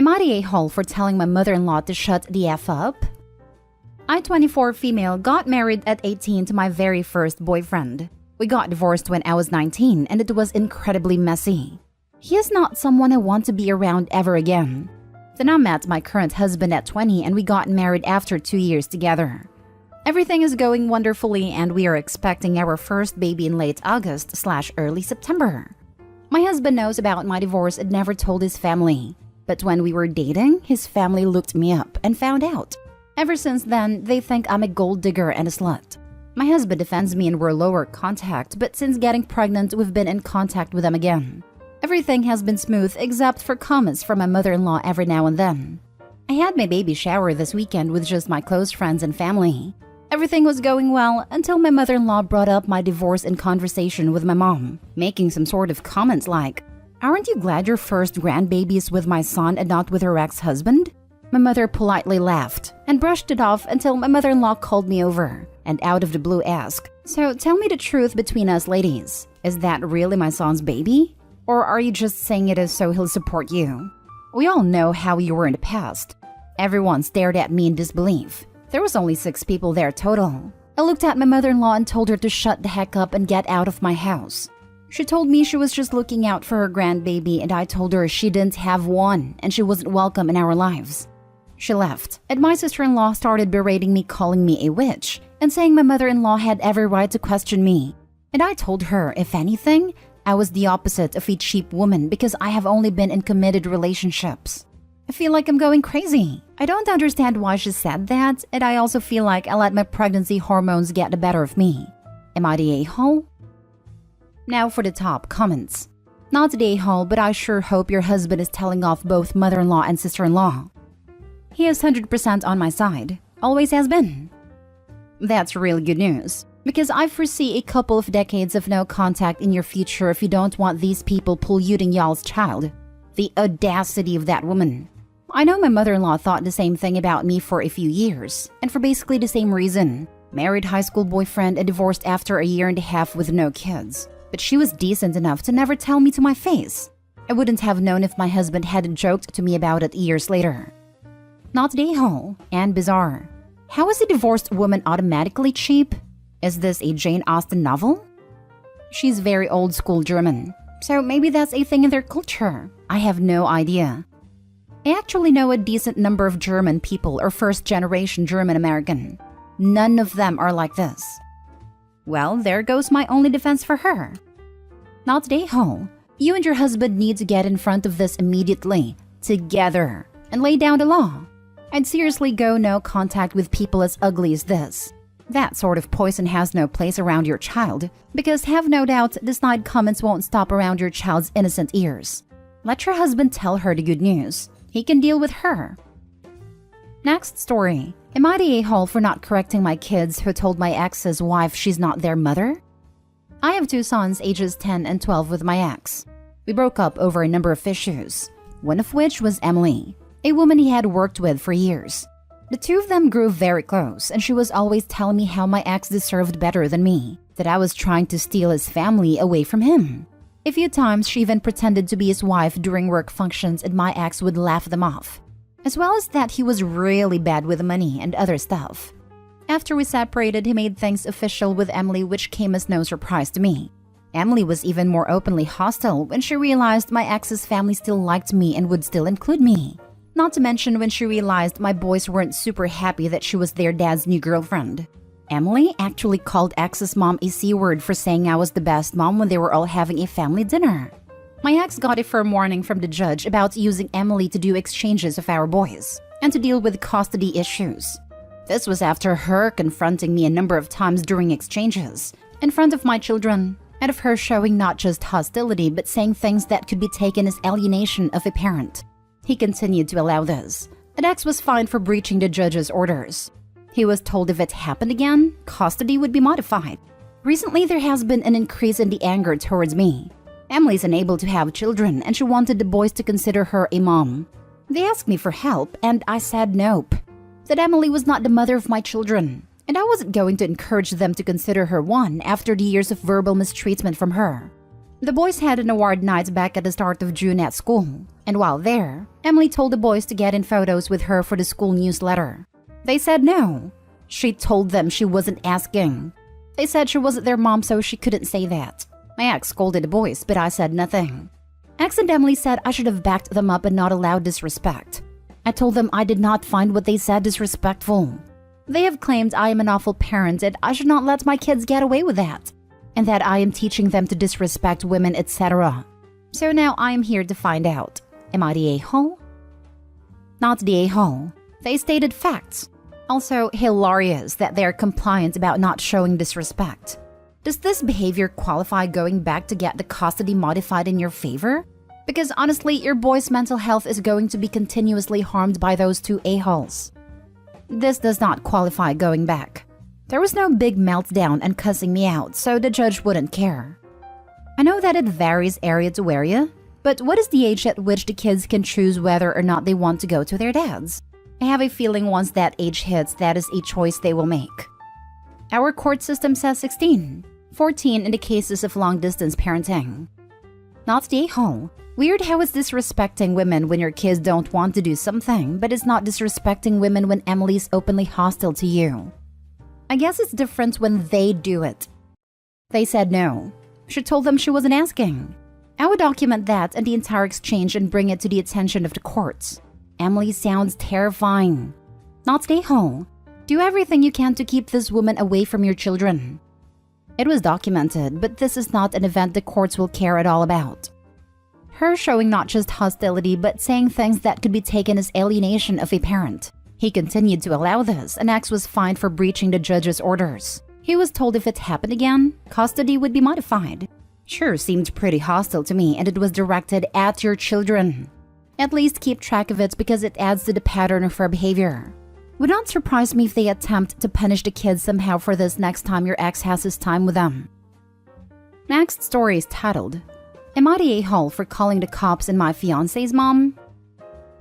Am I the a-hole for telling my mother-in-law to shut the F up? I, 24 female, got married at 18 to my very first boyfriend. We got divorced when I was 19 and it was incredibly messy. He is not someone I want to be around ever again. Then I met my current husband at 20 and we got married after 2 years together. Everything is going wonderfully and we are expecting our first baby in late August/early September. My husband knows about my divorce and never told his family. But when we were dating, his family looked me up and found out. Ever since then, they think I'm a gold digger and a slut. My husband defends me and we're lower contact, but since getting pregnant, we've been in contact with them again. Everything has been smooth except for comments from my mother-in-law every now and then. I had my baby shower this weekend with just my close friends and family. Everything was going well until my mother-in-law brought up my divorce in conversation with my mom, making some sort of comments like, "Aren't you glad your first grandbaby is with my son and not with her ex-husband?" My mother politely laughed and brushed it off until my mother-in-law called me over and out of the blue asked, "So tell me the truth between us ladies. Is that really my son's baby? Or are you just saying it so he'll support you? We all know how you were in the past." Everyone stared at me in disbelief. There was only 6 people there total. I looked at my mother-in-law and told her to shut the heck up and get out of my house. She told me she was just looking out for her grandbaby and I told her she didn't have one and she wasn't welcome in our lives. She left, and my sister-in-law started berating me, calling me a witch, and saying my mother-in-law had every right to question me. And I told her, if anything, I was the opposite of a cheap woman because I have only been in committed relationships. I feel like I'm going crazy. I don't understand why she said that, and I also feel like I let my pregnancy hormones get the better of me. Am I the a-hole? Now for the top comments. Not the a-hole, but I sure hope your husband is telling off both mother-in-law and sister-in-law. He is 100% on my side. Always has been. That's really good news, because I foresee a couple of decades of no contact in your future if you don't want these people polluting y'all's child. The audacity of that woman. I know my mother-in-law thought the same thing about me for a few years, and for basically the same reason. Married high school boyfriend and divorced after a year and a half with no kids. But she was decent enough to never tell me to my face. I wouldn't have known if my husband hadn't joked to me about it years later. Not the a-hole, and bizarre. How is a divorced woman automatically cheap? Is this a Jane Austen novel? She's very old school German, so maybe that's a thing in their culture. I have no idea. I actually know a decent number of German people or first-generation German American. None of them are like this. Well, there goes my only defense for her. Not the a-hole. You and your husband need to get in front of this immediately, together, and lay down the law. I'd seriously go no contact with people as ugly as this. That sort of poison has no place around your child, because have no doubt the snide comments won't stop around your child's innocent ears. Let your husband tell her the good news. He can deal with her. Next story. Am I the a-hole for not correcting my kids who told my ex's wife she's not their mother? I have 2 sons ages 10 and 12 with my ex. We broke up over a number of issues, one of which was Emily, a woman he had worked with for years. The 2 of them grew very close, and she was always telling me how my ex deserved better than me, that I was trying to steal his family away from him. A few times she even pretended to be his wife during work functions and my ex would laugh them off, as well as that he was really bad with money and other stuff. After we separated, he made things official with Emily, which came as no surprise to me. Emily was even more openly hostile when she realized my ex's family still liked me and would still include me. Not to mention when she realized my boys weren't super happy that she was their dad's new girlfriend. Emily actually called ex's mom a C-word for saying I was the best mom when they were all having a family dinner. My ex got a firm warning from the judge about using Emily to do exchanges of our boys and to deal with custody issues. This was after her confronting me a number of times during exchanges, in front of my children, and of her showing not just hostility but saying things that could be taken as alienation of a parent. He continued to allow this, and ex was fined for breaching the judge's orders. He was told if it happened again, custody would be modified. Recently, there has been an increase in the anger towards me. Emily's unable to have children, and she wanted the boys to consider her a mom. They asked me for help, and I said nope. That Emily was not the mother of my children, and I wasn't going to encourage them to consider her one after the years of verbal mistreatment from her. The boys had an award night back at the start of June at school, and while there, Emily told the boys to get in photos with her for the school newsletter. They said no. She told them she wasn't asking. They said she wasn't their mom, so she couldn't say that. My ex scolded the boys, but I said nothing. Ex and Emily said I should have backed them up and not allowed disrespect. I told them I did not find what they said disrespectful. They have claimed I am an awful parent and I should not let my kids get away with that, and that I am teaching them to disrespect women, etc. So now I am here to find out. Am I the a-hole? Not the a-hole. They stated facts. Also hilarious that they are compliant about not showing disrespect. Does this behavior qualify going back to get the custody modified in your favor? Because honestly, your boy's mental health is going to be continuously harmed by those two a-holes. This does not qualify going back. There was no big meltdown and cussing me out, so the judge wouldn't care. I know that it varies area to area, but what is the age at which the kids can choose whether or not they want to go to their dads? I have a feeling once that age hits, that is a choice they will make. Our court system says 16, 14 in the cases of long-distance parenting. Not the a-hole. Weird how it's disrespecting women when your kids don't want to do something, but it's not disrespecting women when Emily's openly hostile to you. I guess it's different when they do it. They said no. She told them she wasn't asking. I would document that and the entire exchange and bring it to the attention of the courts. Emily sounds terrifying. Not the a-hole. Do everything you can to keep this woman away from your children. It was documented, but this is not an event the courts will care at all about. Her showing not just hostility, but saying things that could be taken as alienation of a parent. He continued to allow this, and X was fined for breaching the judge's orders. He was told if it happened again, custody would be modified. Sure seemed pretty hostile to me, and it was directed at your children. At least keep track of it because it adds to the pattern of her behavior. Would not surprise me if they attempt to punish the kids somehow for this next time your ex has his time with them. Next story is titled, Am I the a-hole for calling the cops on my fiancé's mom?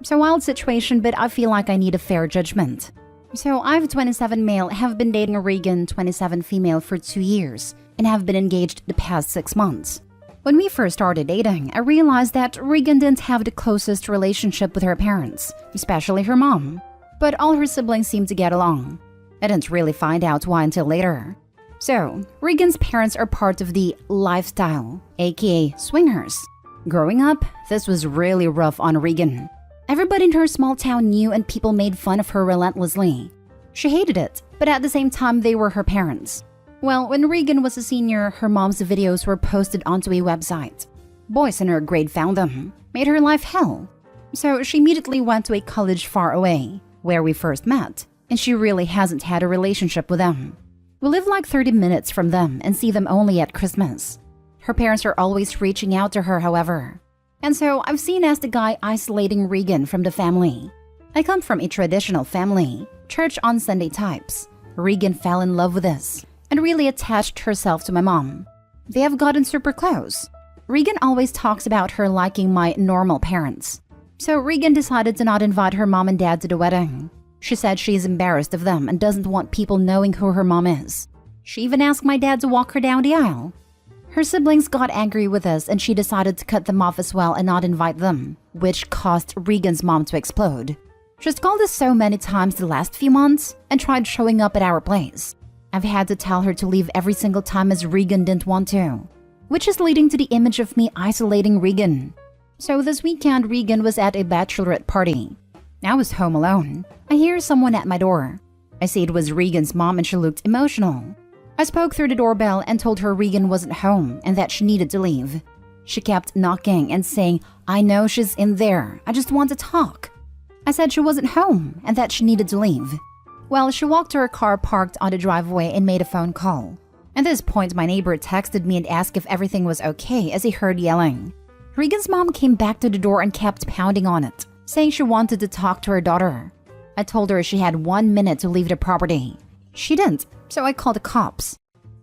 It's a wild situation, but I feel like I need a fair judgment. So I've 27 male, have been dating Regan, 27 female for 2 years, and have been engaged the past 6 months. When we first started dating, I realized that Regan didn't have the closest relationship with her parents, especially her mom. But all her siblings seemed to get along. I didn't really find out why until later. So, Regan's parents are part of the lifestyle, aka swingers. Growing up, this was really rough on Regan. Everybody in her small town knew and people made fun of her relentlessly. She hated it, but at the same time they were her parents. Well, when Regan was a senior, her mom's videos were posted onto a website. Boys in her grade found them, made her life hell. So she immediately went to a college far away, where we first met, and she really hasn't had a relationship with them. We live like 30 minutes from them and see them only at Christmas. Her parents are always reaching out to her, however. And so I've seen as the guy isolating Regan from the family. I come from a traditional family, church on Sunday types. Regan fell in love with this and really attached herself to my mom. They have gotten super close. Regan always talks about her liking my normal parents. So Regan decided to not invite her mom and dad to the wedding. She said she's embarrassed of them and doesn't want people knowing who her mom is. She even asked my dad to walk her down the aisle. Her siblings got angry with us and she decided to cut them off as well and not invite them, which caused Regan's mom to explode. She's called us so many times the last few months and tried showing up at our place. I've had to tell her to leave every single time as Regan didn't want to, which is leading to the image of me isolating Regan. So this weekend, Regan was at a bachelorette party. I was home alone. I hear someone at my door. I see it was Regan's mom and she looked emotional. I spoke through the doorbell and told her Regan wasn't home and that she needed to leave. She kept knocking and saying, I know she's in there, I just want to talk. I said she wasn't home and that she needed to leave. Well, she walked to her car parked on the driveway and made a phone call. At this point, my neighbor texted me and asked if everything was okay as he heard yelling. Regan's mom came back to the door and kept pounding on it, saying she wanted to talk to her daughter. I told her she had 1 minute to leave the property. She didn't, so I called the cops.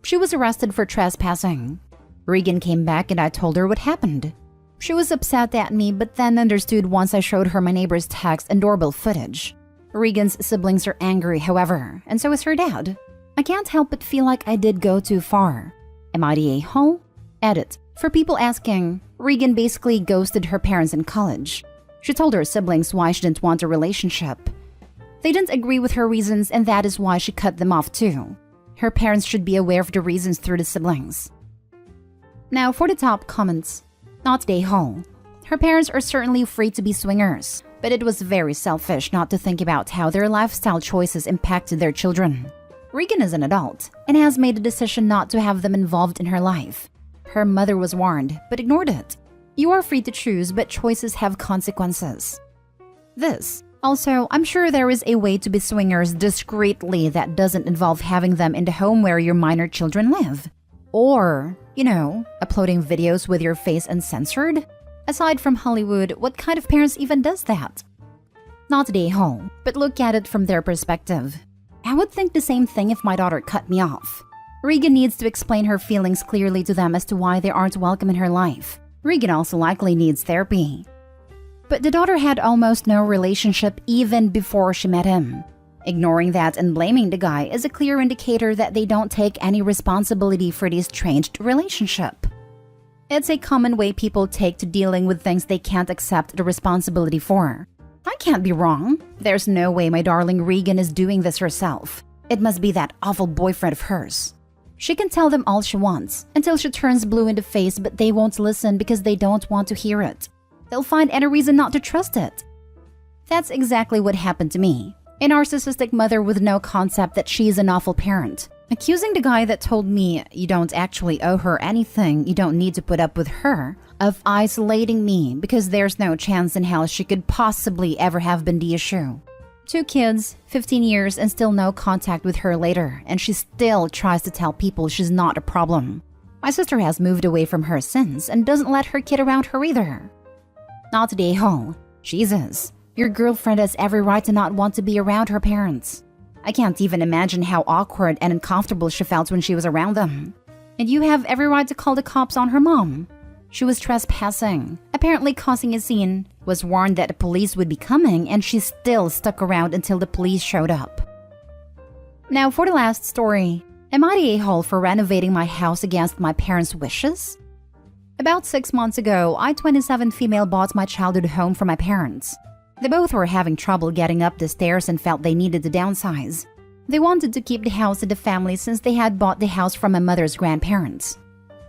She was arrested for trespassing. Regan came back and I told her what happened. She was upset at me, but then understood once I showed her my neighbor's text and doorbell footage. Regan's siblings are angry, however, and so is her dad. I can't help but feel like I did go too far. Am I the a-hole? Edit. For people asking, Regan basically ghosted her parents in college. She told her siblings why she didn't want a relationship. They didn't agree with her reasons, and that is why she cut them off too. Her parents should be aware of the reasons through the siblings. Now for the top comments. Not Day Hall. Her parents are certainly free to be swingers, but it was very selfish not to think about how their lifestyle choices impacted their children. Regan is an adult and has made a decision not to have them involved in her life. Her mother was warned, but ignored it. You are free to choose, but choices have consequences. This. Also, I'm sure there is a way to be swingers discreetly that doesn't involve having them in the home where your minor children live. Or, uploading videos with your face uncensored? Aside from Hollywood, what kind of parents even does that? Not Day Hall, but look at it from their perspective. I would think the same thing if my daughter cut me off. Regan needs to explain her feelings clearly to them as to why they aren't welcome in her life. Regan also likely needs therapy. But the daughter had almost no relationship even before she met him. Ignoring that and blaming the guy is a clear indicator that they don't take any responsibility for the estranged relationship. It's a common way people take to dealing with things they can't accept the responsibility for. I can't be wrong. There's no way my darling Regan is doing this herself. It must be that awful boyfriend of hers. She can tell them all she wants until she turns blue in the face, but they won't listen because they don't want to hear it. They'll find any reason not to trust it. That's exactly what happened to me. A narcissistic mother with no concept that she's an awful parent. Accusing the guy that told me you don't actually owe her anything, you don't need to put up with her, of isolating me because there's no chance in hell she could possibly ever have been the issue. 2 kids, 15 years, and still no contact with her later, and she still tries to tell people she's not a problem. My sister has moved away from her since and doesn't let her kid around her either. Not Day Hall. Jesus, your girlfriend has every right to not want to be around her parents. I can't even imagine how awkward and uncomfortable she felt when she was around them. And you have every right to call the cops on her mom. She was trespassing, apparently causing a scene, was warned that the police would be coming, and she still stuck around until the police showed up. Now for the last story. Am I the a-hole for renovating my house against my parents' wishes? About 6 months ago, I, 27 female, bought my childhood home from my parents. They both were having trouble getting up the stairs and felt they needed to downsize. They wanted to keep the house in the family since they had bought the house from my mother's grandparents.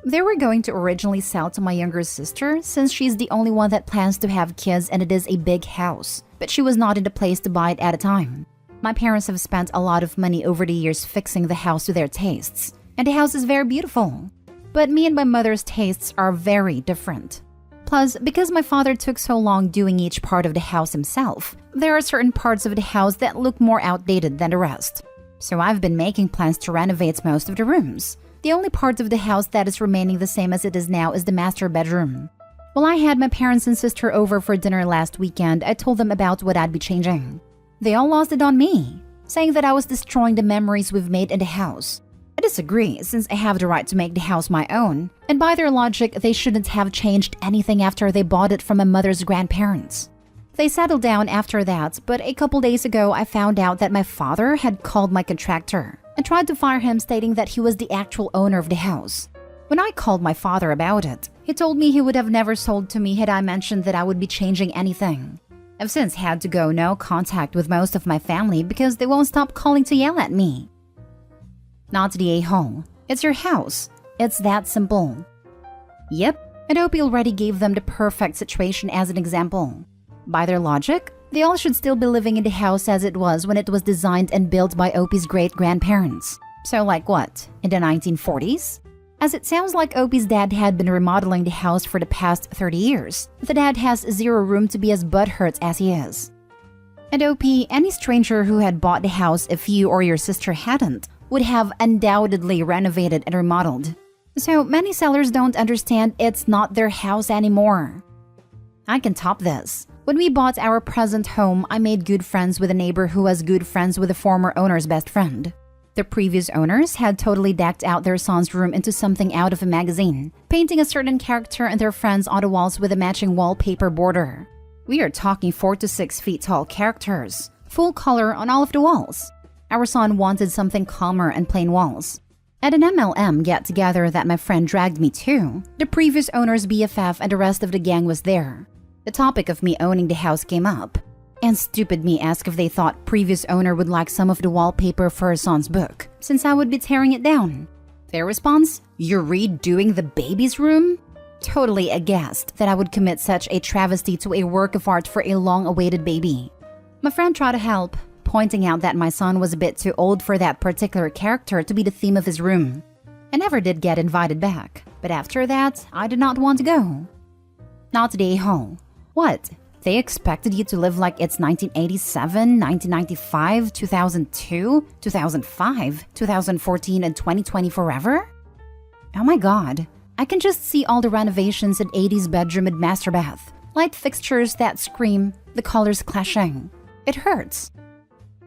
They were going to originally sell to my younger sister since she's the only one that plans to have kids and it is a big house, but she was not in the place to buy it at a time. My parents have spent a lot of money over the years fixing the house to their tastes, and the house is very beautiful. But me and my mother's tastes are very different. Plus, because my father took so long doing each part of the house himself, there are certain parts of the house that look more outdated than the rest. So I've been making plans to renovate most of the rooms. The only part of the house that is remaining the same as it is now is the master bedroom. While I had my parents and sister over for dinner last weekend, I told them about what I'd be changing. They all lost it on me, saying that I was destroying the memories we've made in the house. I disagree, since I have the right to make the house my own, and by their logic, they shouldn't have changed anything after they bought it from my mother's grandparents. They settled down after that, but a couple days ago I found out that my father had called my contractor and tried to fire him, stating that he was the actual owner of the house. When I called my father about it, he told me he would have never sold to me had I mentioned that I would be changing anything. I've since had to go no contact with most of my family because they won't stop calling to yell at me. Not the a-hole. It's your house. It's that simple. Yep, Adobe already gave them the perfect situation as an example. By their logic, they all should still be living in the house as it was when it was designed and built by Opie's great-grandparents. So like what, in the 1940s? As it sounds like Opie's dad had been remodeling the house for the past 30 years, the dad has zero room to be as butthurt as he is. And Opie, any stranger who had bought the house if you or your sister hadn't, would have undoubtedly renovated and remodeled. So many sellers don't understand it's not their house anymore. I can top this. When we bought our present home, I made good friends with a neighbor who was good friends with the former owner's best friend. The previous owners had totally decked out their son's room into something out of a magazine, painting a certain character and their friends on the walls with a matching wallpaper border. We are talking 4 to 6 feet tall characters, full color on all of the walls. Our son wanted something calmer and plain walls. At an MLM get-together that my friend dragged me to, the previous owner's BFF and the rest of the gang was there. The topic of me owning the house came up, and stupid me asked if they thought previous owner would like some of the wallpaper for her son's book, since I would be tearing it down. Their response, "You're redoing the baby's room?" Totally aghast that I would commit such a travesty to a work of art for a long-awaited baby. My friend tried to help, pointing out that my son was a bit too old for that particular character to be the theme of his room. I never did get invited back, but after that, I did not want to go. Not today, ho. What? They expected you to live like it's 1987, 1995, 2002, 2005, 2014, and 2020 forever? Oh my god. I can just see all the renovations in 80s bedroom and master bath. Light fixtures that scream, the colors clashing. It hurts.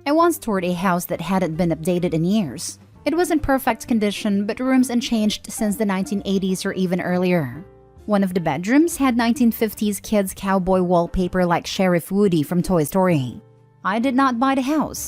I once toured a house that hadn't been updated in years. It was in perfect condition, but rooms unchanged since the 1980s or even earlier. One of the bedrooms had 1950s kids cowboy wallpaper like Sheriff Woody from Toy Story. I did not buy the house.